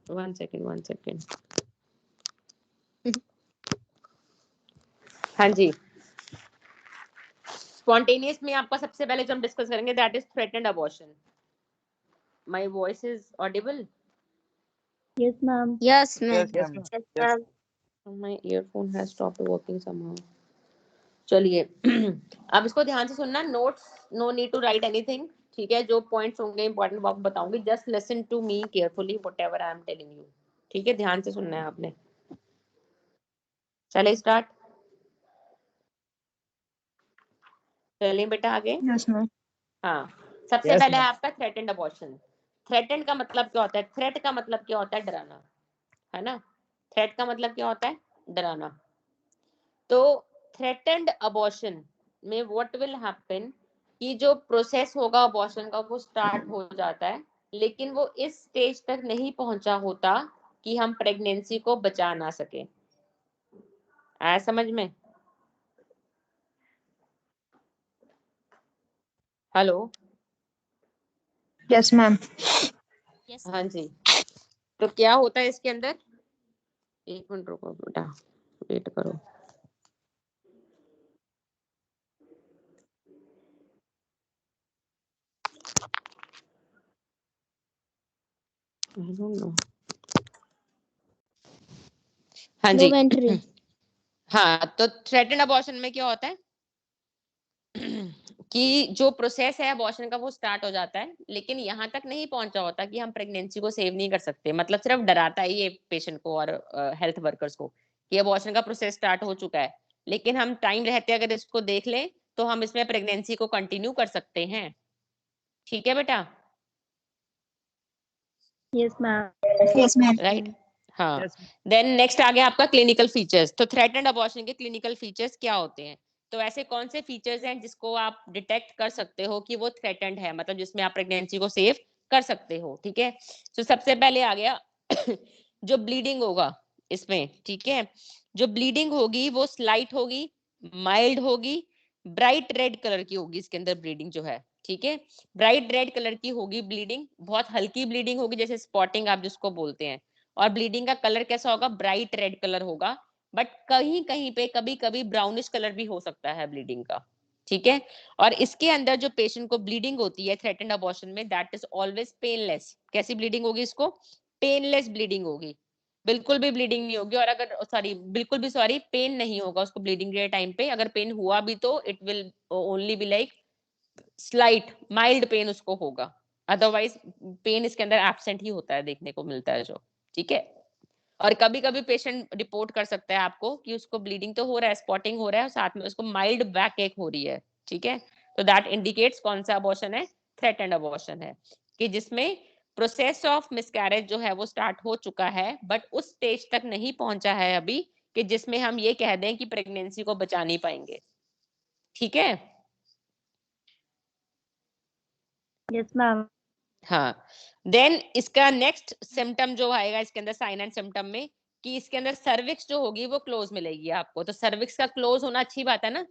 1 second. हाँ जी, स्पॉन्टेनियस में आपका सबसे पहले जो हम डिस्कस करेंगे that is threatened abortion. My voice is Audible? Yes, ma'am. Yes, ma'am. Yes, ma'am. Yes, ma'am. My earphone has stopped working somehow. चलिए अब इसको ध्यान से सुनना, notes no need to write anything, ठीक है, जो पॉइंट्स होंगे इंपॉर्टेंट वो आपको बताऊंगी, just listen to me carefully whatever I am telling you, ठीक है, ध्यान से सुनना है आपने। चले स्टार्ट, चलिए बेटा आगे। Yes, ma'am. हाँ, सबसे Yes, पहले ma'am. आपका थ्रेटेंड अबॉर्शन। थ्रेटेंड का मतलब क्या होता है? थ्रेट का मतलब क्या होता है? डराना, है ना। थ्रेट का मतलब क्या होता है? डराना। तो थ्रेटेंड अबॉर्शन में व्हाट विल हैपन कि जो प्रोसेस होगा अबॉर्शन का वो स्टार्ट हो जाता है, लेकिन वो इस स्टेज तक नहीं पहुंचा होता कि हम प्रेगनेंसी को बचा ना सके। आया समझ में? हेलो। Yes, ma'am. हाँ जी, तो क्या होता है इसके अंदर? एक मिनट रुको बेटा, वेट करो। I don't know. हाँ जी Momentary. हाँ, तो थ्रेटेंड अबॉर्शन में क्या होता है कि जो प्रोसेस है अबॉर्शन का वो स्टार्ट हो जाता है, लेकिन यहाँ तक नहीं पहुंचा होता कि हम प्रेगनेंसी को सेव नहीं कर सकते, मतलब सिर्फ डराता है ये पेशेंट को और हेल्थ वर्कर्स को कि अबॉर्शन का प्रोसेस स्टार्ट हो चुका है, लेकिन हम टाइम रहते अगर इसको देख लें तो हम इसमें प्रेगनेंसी को कंटिन्यू कर सकते हैं। ठीक है बेटा? Yes, ma'am. Yes, ma'am. Right. हाँ, Yes. देन नेक्स्ट आ गया आपका क्लिनिकल फीचर्स। तो थ्रेटेंड अबॉर्शन के क्लिनिकल फीचर्स क्या होते हैं? तो ऐसे कौन से फीचर्स हैं जिसको आप डिटेक्ट कर सकते हो कि वो थ्रेटेंड है, मतलब जिसमें आप प्रेगनेंसी को सेव कर सकते हो? ठीक है, तो सबसे पहले आ गया जो ब्लीडिंग होगा इसमें, ठीक है, जो ब्लीडिंग होगी वो स्लाइट होगी, माइल्ड होगी, ब्राइट रेड कलर की होगी इसके अंदर ब्लीडिंग जो है, ठीक है, ब्राइट रेड कलर की होगी ब्लीडिंग, बहुत हल्की ब्लीडिंग होगी जैसे स्पॉटिंग आप जिसको बोलते हैं, और ब्लीडिंग का कलर कैसा होगा? ब्राइट रेड कलर होगा, बट कहीं कहीं पे कभी कभी ब्राउनिश कलर भी हो सकता है ब्लीडिंग का, ठीक है। और इसके अंदर जो पेशेंट को ब्लीडिंग होती है थ्रेटेंड अबॉर्शन में, दैट इज ऑलवेज पेनलेस। कैसी ब्लीडिंग होगी इसको? पेनलेस ब्लीडिंग होगी, बिल्कुल भी ब्लीडिंग नहीं होगी, और अगर सॉरी बिल्कुल भी सॉरी पेन नहीं होगा उसको ब्लीडिंग के टाइम पे, अगर पेन हुआ भी तो it will only be like slight mild pain उसको होगा, अदरवाइज पेन इसके अंदर एब्सेंट ही होता है, देखने को मिलता है जो, ठीक है। और कभी कभी पेशेंट रिपोर्ट कर सकता है आपको कि उसको ब्लीडिंग तो हो रहा है, स्पॉटिंग हो रहा है, और साथ में उसको माइल्ड बैक एक हो रही है, ठीक है। तो दैट इंडिकेट्स कौन सा अबॉर्शन है? थ्रेटेंड अबॉर्शन है, कि जिसमें प्रोसेस ऑफ मिसकैरेज जो है वो स्टार्ट हो चुका है, बट उस स्टेज तक नहीं पहुंचा है अभी कि जिसमें हम ये कह दें कि प्रेगनेंसी को बचा नहीं पाएंगे। ठीक है? Yes, ma'am. हाँ, देन इसका नेक्स्ट सिम्टम जो आएगा इसके अंदर साइन एंड सिम्टम में, कि इसके अंदर सर्विक्स जो होगी वो क्लोज मिलेगी आपको। तो सर्विक्स का क्लोज होना अच्छी बात है ना,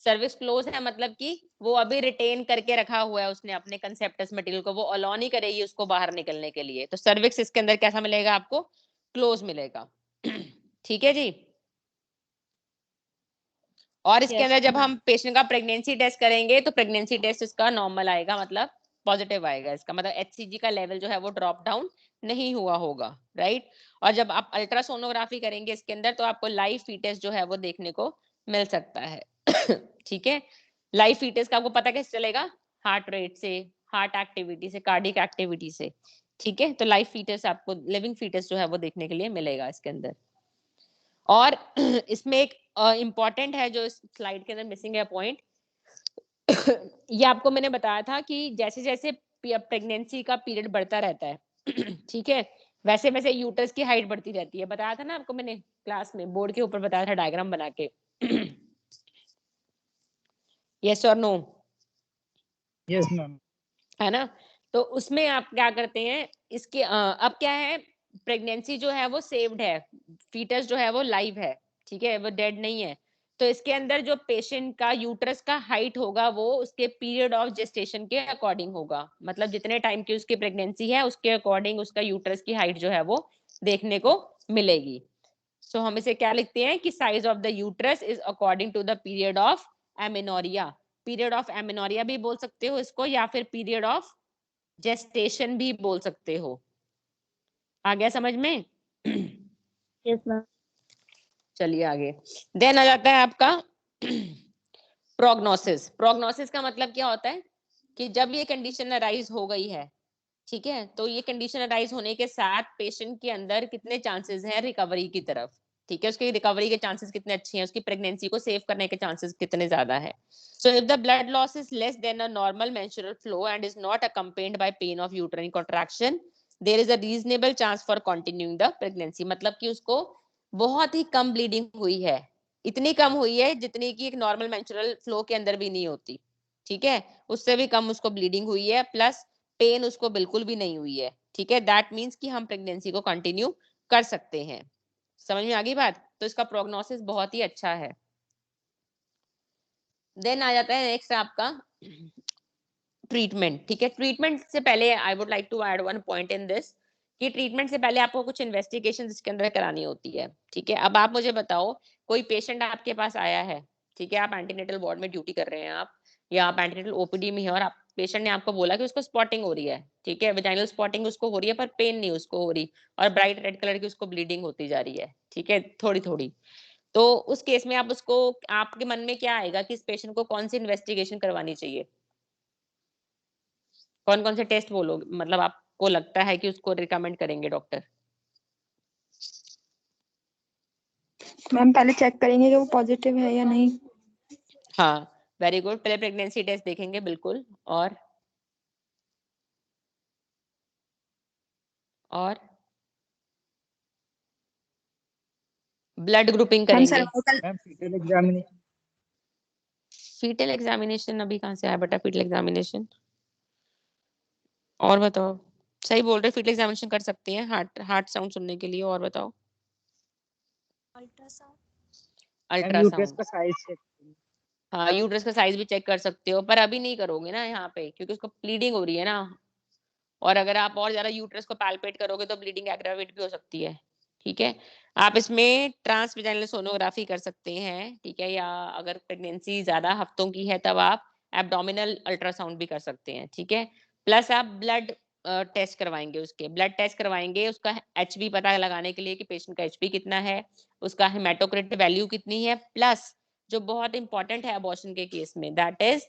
सर्विक्स क्लोज है मतलब कि वो अभी रिटेन करके रखा हुआ है उसने अपने कंसेप्टस मटेरियल को, वो अलाउ नहीं करेगी उसको बाहर निकलने के लिए। तो सर्विक्स इसके अंदर कैसा मिलेगा आपको? क्लोज मिलेगा। ठीक है जी। और इसके Yes, अंदर जब ma'am. हम पेशेंट का प्रेगनेंसी टेस्ट करेंगे तो प्रेगनेंसी टेस्ट इसका नॉर्मल आएगा, मतलब पॉजिटिव आएगा, इसका मतलब एचसीजी का लेवल जो है वो ड्रॉप डाउन नहीं हुआ होगा, राइट। और जब आप अल्ट्रासोनोग्राफी करेंगे इसके अंदर तो आपको लाइव फीटस जो है वो देखने को मिल सकता है। ठीक है, लाइव फीटस का आपको पता कैसे चलेगा? हार्ट रेट से, हार्ट एक्टिविटी से, कार्डियक एक्टिविटी से, ठीक है। तो लाइव फीटस आपको, लिविंग फीटस जो है वो देखने के लिए मिलेगा इसके अंदर। और इसमें एक इम्पॉर्टेंट है जो इस स्लाइड के अंदर मिसिंग है पॉइंट, ये आपको मैंने बताया था कि जैसे जैसे प्रेगनेंसी का पीरियड बढ़ता रहता है ठीक है, वैसे वैसे यूटरस की हाइट बढ़ती रहती है। बताया था ना आपको मैंने क्लास में, बोर्ड के ऊपर बताया था डायग्राम बना के। यस और नो? Yes, ma'am. है ना। तो उसमें आप क्या करते हैं, इसके अब क्या है, प्रेगनेंसी जो है वो सेव्ड है, फीटस जो है वो लाइव है, ठीक है, वो डेड नहीं है। तो इसके अंदर जो पेशेंट का यूट्रस का हाइट होगा वो उसके पीरियड ऑफ जेस्टेशन के अकॉर्डिंग होगा, मतलब जितने टाइम की उसकी प्रेगनेंसी है उसके अकॉर्डिंग उसका यूट्रस की हाइट जो है वो देखने को मिलेगी। सो हम इसे क्या लिखते हैं कि size of the uterus is according to the period of amenorrhea. Period of amenorrhea भी बोल सकते हो इसको, या फिर पीरियड ऑफ जेस्टेशन भी बोल सकते हो। आ गया समझ में? Yes, ma'am. चलिए आगे। देन आ जाता है आपका प्रोग्नोसिस का मतलब क्या होता है कि जब ये कंडीशन अराइज हो गई है, ठीक है, तो ये कंडीशन अराइज होने के साथ पेशेंट के अंदर कितने चांसेस हैं रिकवरी की तरफ, ठीक है, उसकी रिकवरी के चांसेस कितने अच्छे हैं, उसकी प्रेगनेंसी को सेव करने के चांसेस कितने ज्यादा है. So if the blood loss is less than a normal menstrual flow and is not accompanied by pain of uterine contraction, there is a reasonable chance for continuing the pregnancy. मतलब कि उसको बहुत ही कम bleeding हुई है, इतनी कम हुई है जितनी की एक नॉर्मल मेंस्ट्रुअल फ्लो के अंदर भी नहीं होती, ठीक है, उससे भी कम उसको ब्लीडिंग हुई है, प्लस पेन उसको बिल्कुल भी नहीं हुई है, ठीक है. दैट मीन्स कि हम प्रेगनेंसी को कंटिन्यू कर सकते हैं. समझ में आ गई बात? तो इसका प्रोग्नोसिस बहुत ही अच्छा है. देन आ जाता है नेक्स्ट आपका ट्रीटमेंट, ठीक है. ट्रीटमेंट से पहले I would like to add one point in this कि ट्रीटमेंट से पहले आपको कुछ इन्वेस्टिगेशन इसके अंदर करानी होती है, ठीक है. अब आप मुझे बताओ, कोई पेशेंट आपके पास आया है, ठीक है, आप एंटीनेटल वार्ड में ड्यूटी कर रहे हैं आप, या आप एंटीनेटल ओपीडी में है और आप पेशेंट ने आपको बोला कि उसको स्पॉटिंग हो रही है, ठीक है, वेजाइनल स्पॉटिंग उसको हो रही है पर पेन नहीं उसको हो रही, और ब्राइट रेड कलर की उसको ब्लीडिंग होती जा रही है, ठीक है, थोड़ी थोड़ी. तो उस केस में आप उसको, आपके मन में क्या आएगा कि इस पेशेंट को कौन सी इन्वेस्टिगेशन करवानी चाहिए? कौन कौन से टेस्ट बोलोगे, मतलब आपको लगता है कि उसको रिकमेंड करेंगे डॉक्टर? मैम पहले चेक करेंगे कि वो पॉजिटिव है या नहीं. हाँ, वेरी गुड. पहले प्रेगनेंसी टेस्ट देखेंगे, बिल्कुल. और ब्लड ग्रुपिंग मैम करेंगे. Cervical. Ma'am fetal examination. Fetal examination अभी कहाँ से आया बेटा? फीटल एग्जामिनेशन और बताओ. सही बोल रहे, फीटल एग्जामिनेशन कर सकते हैं हार्ट हार्ट साउंड सुनने के लिए. और बताओ. Ma'am uterus ultrasound. का साइज चेक. हाँ, यूट्रस का साइज भी चेक कर सकते हो, पर अभी नहीं करोगे ना यहाँ पे, क्योंकि उसको ब्लीडिंग हो रही है ना, और अगर आप और ज्यादा यूट्रस को पैल्पेट करोगे तो ब्लीडिंग एग्रावेट भी हो सकती है, ठीक है. आप इसमें ट्रांसवेजाइनल सोनोग्राफी कर सकते हैं, ठीक है, या अगर प्रेगनेंसी ज्यादा हफ्तों की है तब आप एब्डोमिनल अल्ट्रासाउंड भी कर सकते हैं, ठीक है. प्लस आप ब्लड टेस्ट करवाएंगे, उसके ब्लड टेस्ट करवाएंगे उसका एचबी पता लगाने के लिए कि पेशेंट का एचबी कितना है, उसका हेमाटोक्रिट वैल्यू कितनी है, प्लस जो बहुत इंपॉर्टेंट है अबॉर्शन के केस में, that is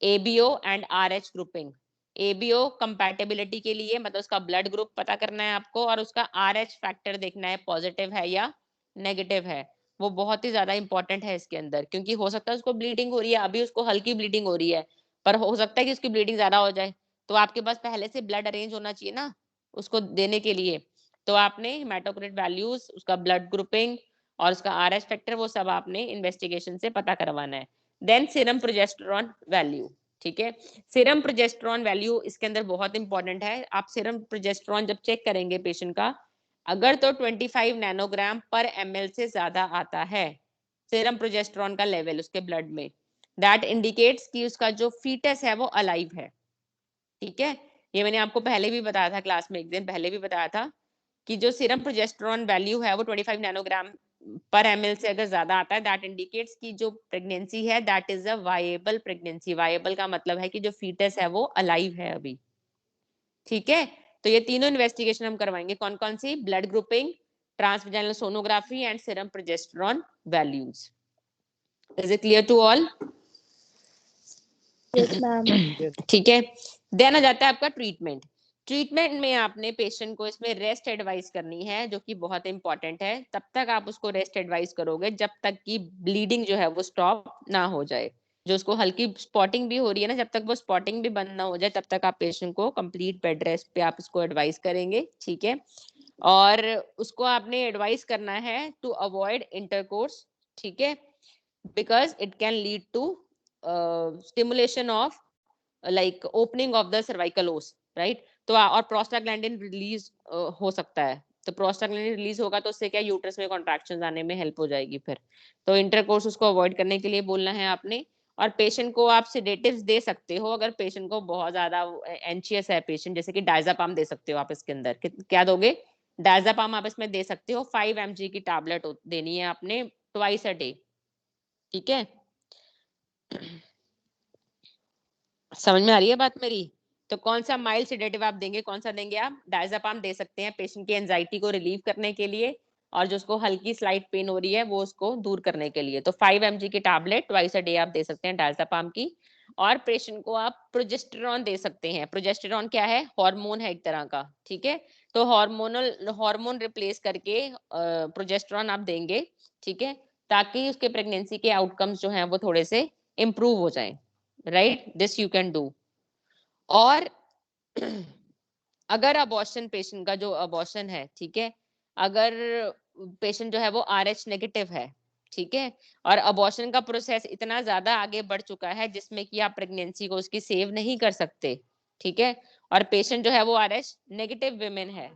ABO and RH grouping. ABO compatibility के लिए, मतलब उसका ब्लड ग्रुप पता करना है आपको, और उसका आरएच फैक्टर देखना है पॉजिटिव है या नेगेटिव है. वो बहुत ही ज्यादा इंपॉर्टेंट है इसके अंदर, क्योंकि हो सकता है उसको ब्लीडिंग हो रही है, अभी उसको हल्की ब्लीडिंग हो रही है, पर हो सकता है कि उसकी ब्लीडिंग ज्यादा हो जाए, तो आपके पास पहले से ब्लड अरेंज होना चाहिए ना उसको देने के लिए. तो आपने हेमाटोक्रिट वैल्यूज, उसका ब्लड ग्रुपिंग और उसका आरएच फैक्टर, वो सब आपने इन्वेस्टिगेशन से पता करवाना है. देन सीरम प्रोजेस्टेरॉन वैल्यू, ठीक है. सीरम प्रोजेस्टेरॉन वैल्यू इसके अंदर बहुत इंपॉर्टेंट है. आप सीरम प्रोजेस्टेरॉन जब चेक करेंगे पेशेंट का, अगर तो 25 नैनोग्राम पर एमएल से ज्यादा आता है सीरम प्रोजेस्टेरॉन का लेवल उसके ब्लड में, दैट इंडिकेट्स कि उसका जो फीटस है वो अलाइव है, ठीक है. ये मैंने आपको पहले भी बताया था, क्लास में एक दिन पहले भी बताया था कि जो सीरम प्रोजेस्टेरॉन वैल्यू है वो 25 नैनोग्राम पर एमएल से अगर ज्यादा आता है, दैट इंडिकेट्स कि जो प्रेगनेंसी है that is a viable pregnancy. Viable का मतलब है कि जो फीटस है वो अलाइव है अभी, ठीक है. तो ये तीनों इन्वेस्टिगेशन हम करवाएंगे. कौन कौन सी? Blood grouping, transvaginal sonography and serum progesterone values. Is it clear to all? Yes, ma'am. ठीक है. देन आ जाता है आपका ट्रीटमेंट. ट्रीटमेंट में आपने पेशेंट को इसमें रेस्ट एडवाइस करनी है, जो कि बहुत इंपॉर्टेंट है. तब तक आप उसको रेस्ट एडवाइस करोगे जब तक कि ब्लीडिंग जो है वो स्टॉप ना हो जाए. जो उसको हल्की स्पॉटिंग भी हो रही है ना, जब तक वो स्पॉटिंग भी बंद ना हो जाए तब तक आप पेशेंट को कंप्लीट बेड रेस्ट पे आप उसको एडवाइस करेंगे, ठीक है. और उसको आपने एडवाइस करना है टू अवॉइड इंटरकोर्स, ठीक है, because it can lead to stimulation of like opening of the cervical os, right. तो और प्रोस्टाग्लैंडिन रिलीज हो सकता है. तो प्रोस्टाग्लैंडिन रिलीज होगा तो उससे क्या यूट्रस में कॉन्ट्रैक्शंस आने में हेल्प हो जाएगी फिर. तो इंटरकोर्स उसको अवॉइड करने के लिए बोलना है आपने. और पेशेंट को आप सेडेटिव्स दे सकते हो अगर पेशेंट को बहुत ज्यादा एंशियस है पेशेंट, जैसे कि डायजापाम दे सकते हो आप इसके अंदर. क्या दोगे? डायजापाम आप इसमें दे सकते हो. 5 mg की टैबलेट देनी है आपने ट्वाइस अ डे, ठीक है. समझ में आ रही है बात मेरी? तो कौन सा माइल्ड सेडेटिव आप देंगे? कौन सा देंगे आप? डायजापाम दे सकते हैं पेशेंट की एंजाइटी को रिलीव करने के लिए. और जो उसको हल्की स्लाइट पेन हो रही है वो उसको दूर करने के लिए। तो 5 mg की टैबलेट ट्वाइस अ डे आप दे सकते हैं डायज़ेपाम की। और पेशेंट को आप प्रोजेस्टेरॉन दे सकते हैं। प्रोजेस्टेरॉन क्या है? हार्मोन है एक तरह का, ठीक है। तो हार्मोन रिप्लेस करके प्रोजेस्टेरॉन आप देंगे, ठीक है, ताकि उसके प्रेगनेंसी के आउटकम्स जो हैं वो थोड़े से इम्प्रूव हो जाएं, right? This you can do. और अगर अबॉर्शन पेशेंट का जो अबॉर्शन है, ठीक है, अगर पेशेंट जो है वो RH नेगेटिव है, ठीक है, और अबॉर्शन का प्रोसेस इतना ज्यादा आगे बढ़ चुका है जिसमें कि आप प्रेगनेंसी को उसकी सेव नहीं कर सकते, ठीक है, और पेशेंट जो है वो RH नेगेटिव विमेन है।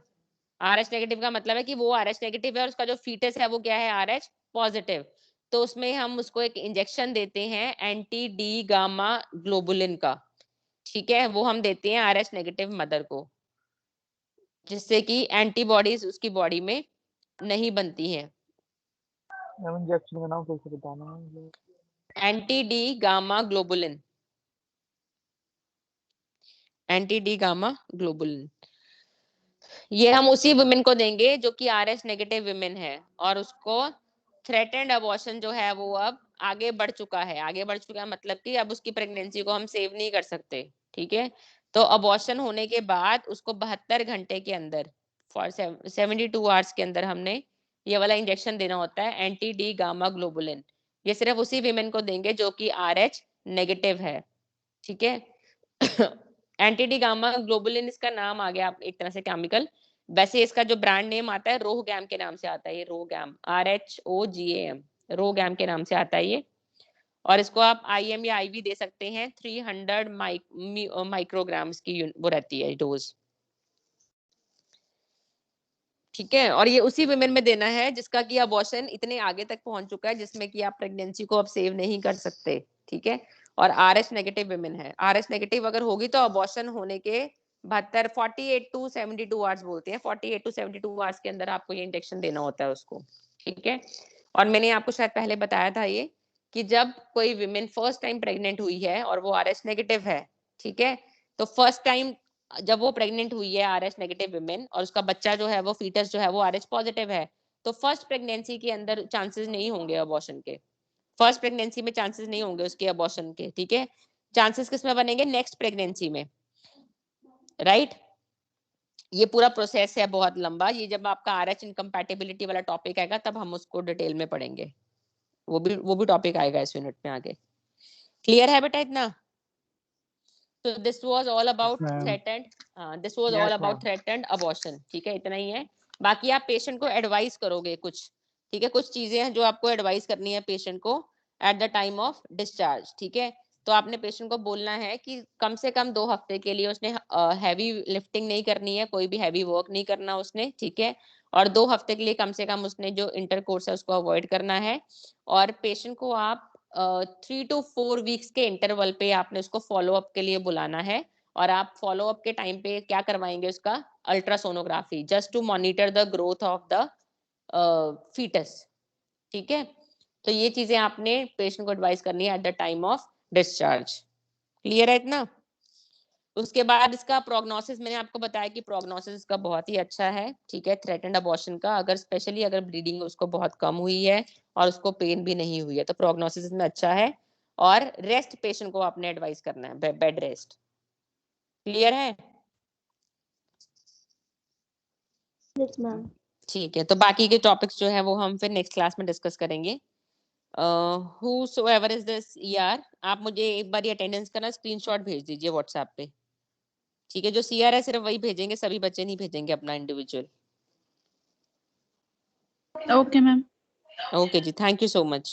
RH नेगेटिव का मतलब है कि वो RH नेगेटिव है और उसका जो फीटस है वो क्या है? RH positive. तो उसमें हम उसको एक इंजेक्शन देते हैं एंटी डी गामा ग्लोबुलिन का, ठीक है, वो हम देते हैं RH नेगेटिव मदर को, जिससे कि एंटीबॉडीज उसकी बॉडी में नहीं बनती हैं। मैम इंजेक्शन का नाम फिर से बताना है। Anti D gamma globulin, anti D gamma globulin ये हम उसी वुमेन को देंगे जो कि RH नेगेटिव वुमेन है और उसको थ्रेटेंड अबॉर्शन जो है वो अब आगे बढ़ चुका है। आगे बढ़ चुका है मतलब कि अब उसकी प्रेगनेंसी को हम सेव नहीं कर सकते, ठीक है। तो अबॉर्शन होने के बाद उसको 72 घंटे के अंदर फॉर 72 आवर्स के अंदर हमने ये वाला इंजेक्शन देना होता है एंटी डी गामा ग्लोबुलिन। ये सिर्फ उसी विमेन को देंगे जो कि RH नेगेटिव है, ठीक है। एंटी डी गामा ग्लोबुलिन इसका नाम आ गया एक तरह से केमिकल। वैसे इसका जो ब्रांड नेम आता है रोहगैम के नाम से आता है। ये रोहगैम RHOGAM रोहगैम के नाम से आता है ये। और इसको आप IM या IV दे सकते हैं। 300 माइक्रोग्राम्स की वो रहती है डोज, ठीक है। और ये उसी विमेन में देना है जिसका कि अबॉर्शन इतने आगे तक पहुंच चुका है जिसमें कि आप प्रेगनेंसी को अब सेव नहीं कर सकते, ठीक है। और RH नेगेटिव विमेन है। RH नेगेटिव अगर होगी तो अबॉर्शन होने के 48 to 72 आवर्स बोलते हैं, 48 to 72 आवर्स के अंदर आपको ये इंजेक्शन देना होता है उसको, ठीक है। और मैंने आपको शायद पहले बताया था ये कि जब कोई विमेन फर्स्ट टाइम प्रेग्नेंट हुई है और वो RH नेगेटिव है, ठीक है, तो फर्स्ट टाइम जब वो प्रेग्नेंट हुई है RH नेगेटिव विमेन और उसका बच्चा जो है वो फीटस जो है वो RH पॉजिटिव है, तो फर्स्ट प्रेगनेंसी के अंदर चांसेस नहीं होंगे अबॉर्शन के। फर्स्ट प्रेगनेंसी में चांसेस नहीं होंगे उसके अबॉर्शन के, ठीक है। चांसेस किस में बनेंगे? नेक्स्ट प्रेगनेंसी में, राइट। ये पूरा प्रोसेस है बहुत लंबा। ये जब आपका RH इनकम्पैटिबिलिटी वाला टॉपिक आएगा तब हम उसको डिटेल में पढ़ेंगे। वो भी टॉपिक आएगा इस यूनिट में आगे। क्लियर है बेटा इतना? So this was all about threatened, this was all about threatened abortion, ठीक है, इतना ही है। बाकी आप पेशेंट को एडवाइस करोगे कुछ, ठीक है, कुछ चीजें हैं जो आपको एडवाइस करनी है पेशेंट को at the time of discharge, ठीक है। तो आपने पेशेंट को बोलना है कि कम से कम 2 हफ्ते के लिए उसने हैवी लिफ्टिंग नहीं करनी है, कोई भी हैवी वर्क नहीं करना उसने, ठीक है। और 2 हफ्ते के लिए कम से कम उसने जो इंटरकोर्स है उसको अवॉइड करना है। और पेशेंट को आप 3 to 4 वीक्स के इंटरवल पे आपने उसको फॉलो अप के लिए बुलाना है। और आप फॉलो अप के टाइम पे क्या करवाएंगे? उसका ultrasonography, just to monitor the growth of the fetus, ठीक है। तो ये चीजें आपने पेशेंट को एडवाइस करनी है at the time of discharge. Clear है इतना? उसके बाद इसका प्रोग्नोसिस मैंने आपको बताया कि प्रोग्नोसिस इसका बहुत ही अच्छा है, ठीक है, थ्रेटेंड अबॉर्शन का। अगर स्पेशली अगर ब्लीडिंग उसको बहुत कम हुई है और उसको पेन भी नहीं हुई है तो प्रोग्नोसिस में अच्छा है। और रेस्ट पेशेंट को आपने एडवाइस करना है, बेड रेस्ट। क्लियर है? Yes, ma'am. ठीक है, तो बाकी के टॉपिक्स जो है वो हम फिर नेक्स्ट क्लास में डिस्कस करेंगे। whosoever is this ER, आप मुझे एक बार अटेंडेंस का ना स्क्रीनशॉट भेज दीजिए व्हाट्सएप पे, ठीक है। जो CR है सिर्फ वही भेजेंगे, सभी बच्चे नहीं भेजेंगे अपना इंडिविजुअल। Okay, ma'am. ओके जी, थैंक यू सो मच।